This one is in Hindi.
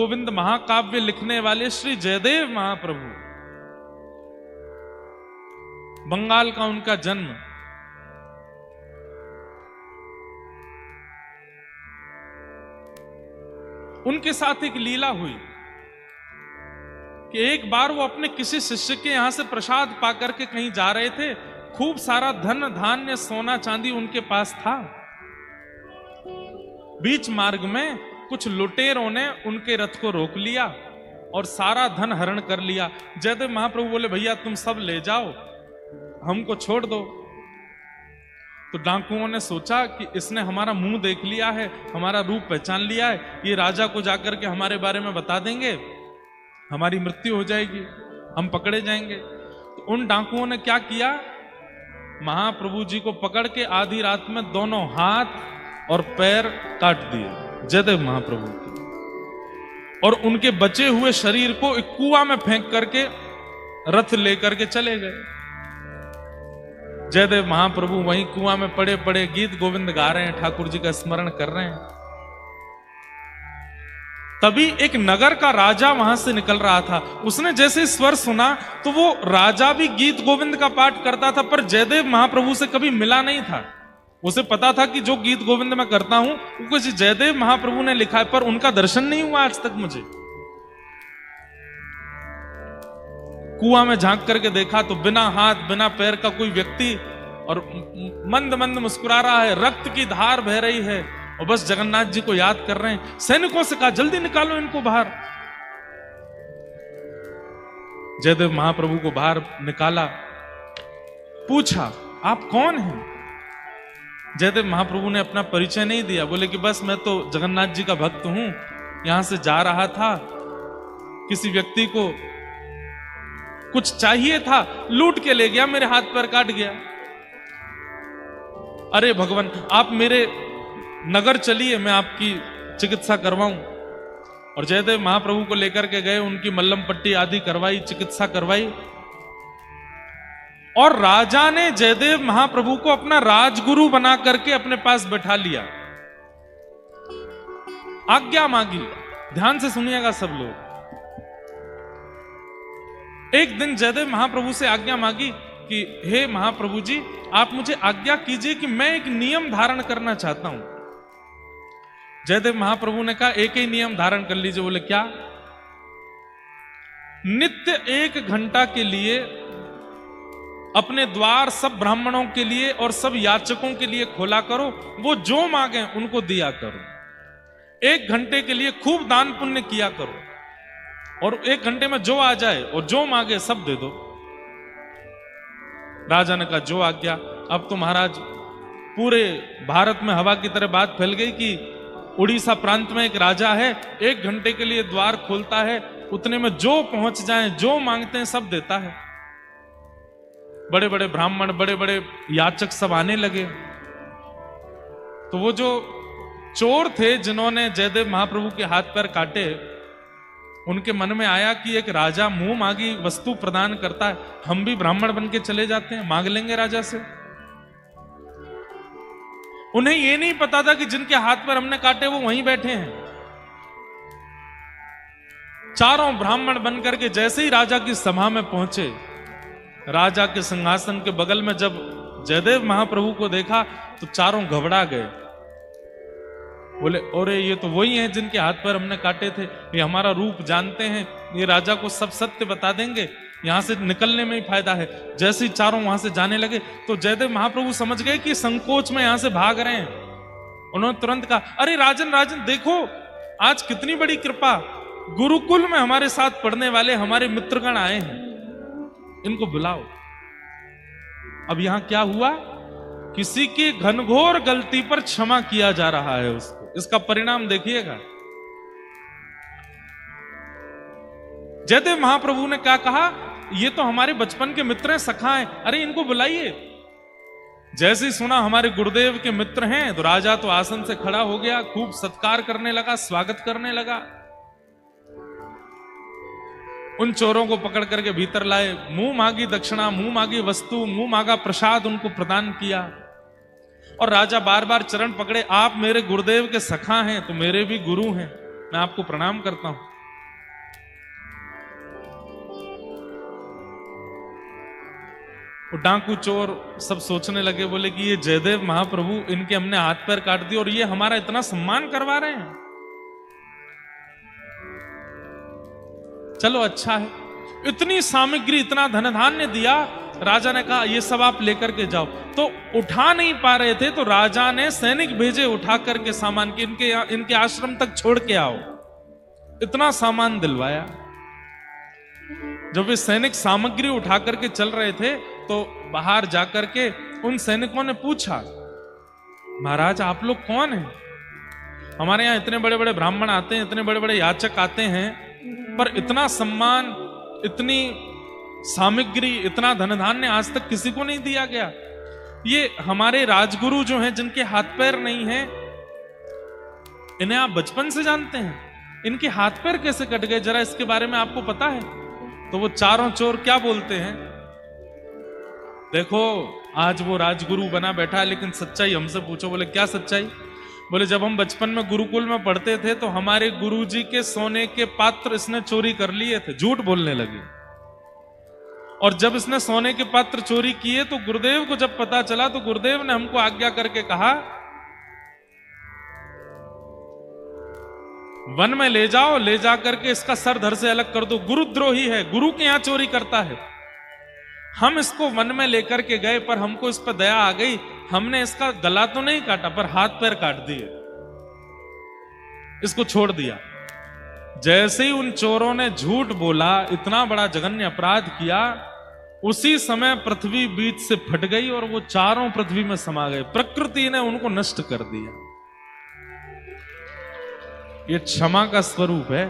गोविंद महाकाव्य लिखने वाले श्री जयदेव महाप्रभु, बंगाल का उनका जन्म। उनके साथ एक लीला हुई कि एक बार वो अपने किसी शिष्य के यहां से प्रसाद पाकर के कहीं जा रहे थे। खूब सारा धन धान्य सोना चांदी उनके पास था। बीच मार्ग में कुछ लुटेरों ने उनके रथ को रोक लिया और सारा धन हरण कर लिया। जयदेव महाप्रभु बोले, भैया तुम सब ले जाओ, हमको छोड़ दो। तो डाकुओं ने सोचा कि इसने हमारा मुंह देख लिया है, हमारा रूप पहचान लिया है, ये राजा को जाकर के हमारे बारे में बता देंगे, हमारी मृत्यु हो जाएगी, हम पकड़े जाएंगे। तो उन डाकुओं ने क्या किया, महाप्रभु जी को पकड़ के आधी रात में दोनों हाथ और पैर काट दिए जयदेव महाप्रभु के, और उनके बचे हुए शरीर को एक कुआं में फेंक करके रथ लेकर के चले गए। जयदेव महाप्रभु वहीं कुआं में पड़े पड़े गीत गोविंद गा रहे हैं, ठाकुर जी का स्मरण कर रहे हैं। तभी एक नगर का राजा वहां से निकल रहा था। उसने जैसे स्वर सुना तो वो राजा भी गीत गोविंद का पाठ करता था, पर जयदेव महाप्रभु से कभी मिला नहीं था। उसे पता था कि जो गीत गोविंद मैं करता हूं वो कुछ जयदेव महाप्रभु ने लिखा है, पर उनका दर्शन नहीं हुआ आज तक मुझे। कुआं में झांक करके देखा तो बिना हाथ बिना पैर का कोई व्यक्ति, और मंद मंद मुस्कुरा रहा है, रक्त की धार बह रही है, और बस जगन्नाथ जी को याद कर रहे हैं। सैनिकों से कहा, जल्दी निकालो इनको बाहर। जयदेव महाप्रभु को बाहर निकाला, पूछा आप कौन हैं? जयदेव महाप्रभु ने अपना परिचय नहीं दिया, बोले कि बस मैं तो जगन्नाथ जी का भक्त हूं, यहां से जा रहा था, किसी व्यक्ति को कुछ चाहिए था, लूट के ले गया, मेरे हाथ पैर काट गया। अरे भगवान, आप मेरे नगर चलिए, मैं आपकी चिकित्सा करवाऊं। और जयदेव महाप्रभु को लेकर के गए, उनकी मल्लम पट्टी आदि करवाई, चिकित्सा करवाई, और राजा ने जयदेव महाप्रभु को अपना राजगुरु बना करके अपने पास बैठा लिया। आज्ञा मांगी, ध्यान से सुनिएगा सब लोग। एक दिन जयदेव महाप्रभु से आज्ञा मांगी कि हे महाप्रभु जी, आप मुझे आज्ञा कीजिए कि मैं एक नियम धारण करना चाहता हूं। जयदेव महाप्रभु ने कहा, एक ही नियम धारण कर लीजिए। बोले क्या? नित्य 1 घंटा के लिए अपने द्वार सब ब्राह्मणों के लिए और सब याचकों के लिए खोला करो, वो जो मांगे उनको दिया करो। 1 घंटे के लिए खूब दान पुण्य किया करो, और 1 घंटे में जो आ जाए और जो मांगे सब दे दो। राजा ने कहा, जो आज्ञा। अब तो महाराज पूरे भारत में हवा की तरह बात फैल गई कि उड़ीसा प्रांत में एक राजा है, 1 घंटे के लिए द्वार खोलता है, उतने में जो पहुंच जाए जो मांगते हैं सब देता है। बड़े बड़े ब्राह्मण, बड़े बड़े याचक सब आने लगे। तो वो जो चोर थे जिन्होंने जयदेव महाप्रभु के हाथ पैर काटे, उनके मन में आया कि एक राजा मुंह मांगी वस्तु प्रदान करता है, हम भी ब्राह्मण बन के चले जाते हैं, मांग लेंगे राजा से। उन्हें यह नहीं पता था कि जिनके हाथ पर हमने काटे वो वहीं बैठे हैं। चारों ब्राह्मण बनकर के जैसे ही राजा की सभा में पहुंचे, राजा के सिंहासन के बगल में जब जयदेव महाप्रभु को देखा तो चारों घबरा गए। बोले, अरे ये तो वही हैं जिनके हाथ पर हमने काटे थे, ये हमारा रूप जानते हैं, ये राजा को सब सत्य बता देंगे, यहां से निकलने में ही फायदा है। जैसे ही चारों वहां से जाने लगे तो जयदेव महाप्रभु समझ गए कि संकोच में यहां से भाग रहे हैं। उन्होंने तुरंत कहा, अरे राजन राजन देखो, आज कितनी बड़ी कृपा, गुरुकुल में हमारे साथ पढ़ने वाले हमारे मित्रगण आए हैं, इनको बुलाओ। अब यहां क्या हुआ, किसी की घनघोर गलती पर क्षमा किया जा रहा है उसको। इसका परिणाम देखिएगा। जयदेव महाप्रभु ने क्या कहा, ये तो हमारे बचपन के मित्र हैं, सखा हैं, अरे इनको बुलाइए। जैसे ही सुना हमारे गुरुदेव के मित्र हैं तो राजा तो आसन से खड़ा हो गया, खूब सत्कार करने लगा, स्वागत करने लगा। उन चोरों को पकड़ करके भीतर लाए, मुंह मांगी दक्षिणा, मुंह मांगी वस्तु, मुंह मांगा प्रसाद उनको प्रदान किया। और राजा बार बार चरण पकड़े, आप मेरे गुरुदेव के सखा हैं तो मेरे भी गुरु हैं, मैं आपको प्रणाम करता हूं। वो डाकू चोर सब सोचने लगे, बोले कि ये जयदेव महाप्रभु, इनके हमने हाथ पैर काट दिए और ये हमारा इतना सम्मान करवा रहे हैं। चलो अच्छा है, इतनी सामग्री, इतना धन धान्य दिया। राजा ने कहा ये सब आप लेकर के जाओ। तो उठा नहीं पा रहे थे तो राजा ने सैनिक भेजे उठा करके सामान के इनके आश्रम तक छोड़ के आओ। इतना सामान दिलवाया। जब वे सैनिक सामग्री उठा करके चल रहे थे तो बाहर जाकर के उन सैनिकों ने पूछा, महाराज आप लोग कौन हैं? हमारे यहाँ इतने बड़े बड़े ब्राह्मण आते हैं, इतने बड़े बड़े याचक आते हैं, पर इतना सम्मान, इतनी सामग्री, इतना धन धान्य आज तक किसी को नहीं दिया गया। ये हमारे राजगुरु जो हैं, जिनके हाथ पैर नहीं हैं, इन्हें आप बचपन से जानते हैं, इनके हाथ पैर कैसे कट गए, जरा इसके बारे में आपको पता है? तो वो चारों चोर क्या बोलते हैं, देखो आज वो राजगुरु बना बैठा है, लेकिन सच्चाई हमसे पूछो। बोले क्या सच्चाई? बोले जब हम बचपन में गुरुकुल में पढ़ते थे तो हमारे गुरुजी के सोने के पात्र इसने चोरी कर लिए थे। झूठ बोलने लगे। और जब इसने सोने के पात्र चोरी किए तो गुरुदेव को जब पता चला तो गुरुदेव ने हमको आज्ञा करके कहा, वन में ले जाओ, ले जा करके इसका सर धड़ से अलग कर दो, गुरुद्रोही है, गुरु के यहां चोरी करता है। हम इसको वन में लेकर के गए, पर हमको इस पर दया आ गई, हमने इसका गला तो नहीं काटा पर हाथ पैर काट दिए, इसको छोड़ दिया। जैसे ही उन चोरों ने झूठ बोला, इतना बड़ा जघन्य अपराध किया, उसी समय पृथ्वी बीच से फट गई और वो चारों पृथ्वी में समा गए। प्रकृति ने उनको नष्ट कर दिया। ये क्षमा का स्वरूप है।